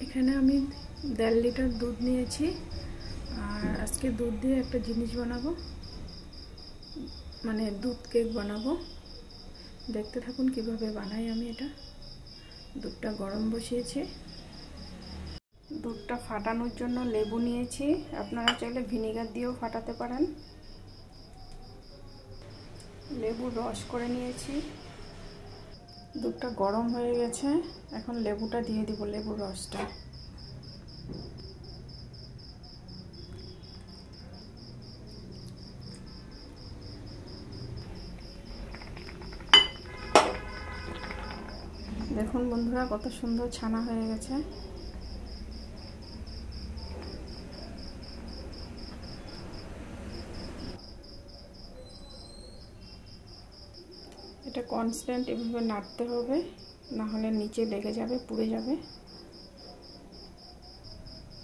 এখানে আমি 1.5 লিটার দুধ নিয়েছি আর আজকে দুধ দিয়ে একটা জিনিস বানাবো, মানে দুধ কেক বানাবো। দেখতে থাকুন কিভাবে বানাই আমি এটা। দুধটা গরম বসিয়েছি। দুধটা ফাটানোর জন্য লেবু নিয়েছি, আপনারা চাইলে ভিনেগার দিয়েও ফাটাতে পারেন। লেবুর রস করে নিয়েছি। দুধটা গরম হয়ে গেছে, এখন লেবুটা দিয়ে দিব, লেবুর রসটা। দেখুন বন্ধুরা কত সুন্দর ছানা হয়ে গেছে। এটা কনস্ট্যান্ট এভাবে নাড়তে হবে, না হলে নিচে লেগে যাবে, পুড়ে যাবে।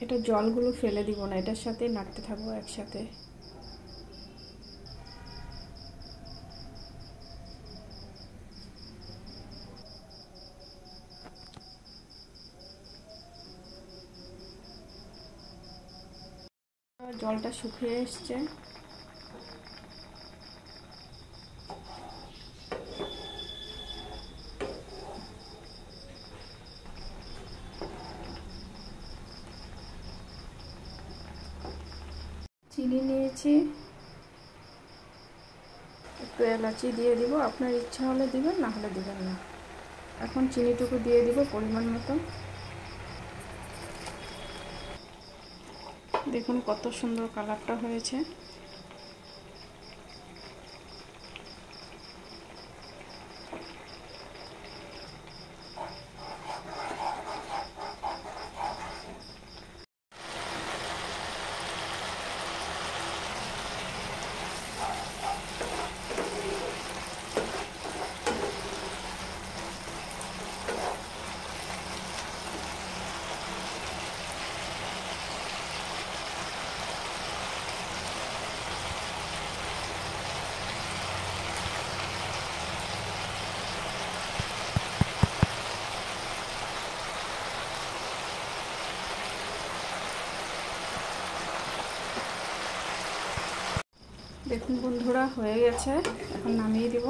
এটা জলগুলো ফেলে দিব না, এটার সাথেই নাড়তে থাকবো একসাথে। জলটা শুকিয়ে এসছে। চিনি নিয়েছি, একটু এলাচি দিয়ে দিব, আপনার ইচ্ছা হলে দিবেন, না হলে দিবেন না। এখন চিনিটুকু দিয়ে দিব পরিমাণ মতো। দেখুন কত সুন্দর কালারটা হয়েছে। দেখুন বন্ধুরা হয়ে গেছে, এখন নামিয়ে দিব।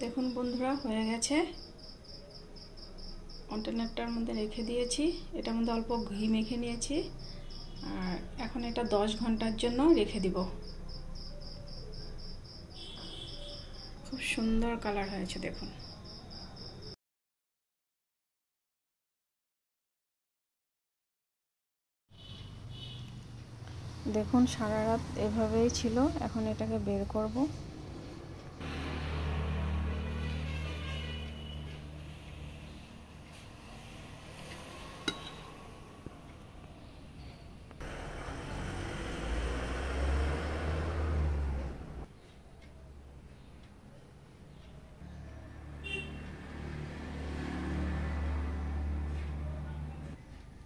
দেখুন বন্ধুরা হয়ে গেছে, কন্টেনারটার মধ্যে রেখে দিয়েছি। এটার মধ্যে অল্প ঘি মেখে নিয়েছি, আর এখন এটা 10 ঘন্টার জন্য রেখে দিব। খুব সুন্দর কালার হয়েছে দেখুন। দেখুন সারা রাত এভাবেই ছিল, এখন এটাকে বের করব।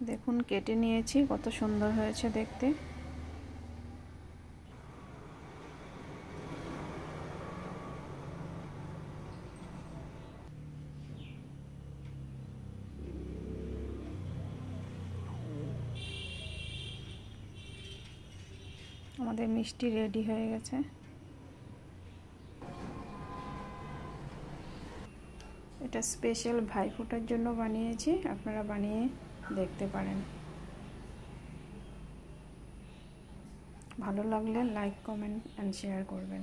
দেখুন কেটে নিয়েছি, কত সুন্দর হয়েছে দেখতে। আমাদের মিষ্টি রেডি হয়ে গেছে। এটা স্পেশাল ভাইফোঁটার জন্য বানিয়েছি, আপনারা বানিয়ে দেখতে পারেন। ভালো লাগলে লাইক, কমেন্ট অ্যান্ড শেয়ার করবেন।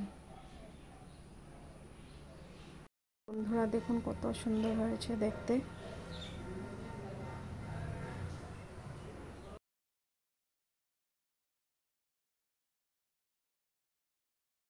বন্ধুরা দেখুন কত সুন্দর হয়েছে দেখতে।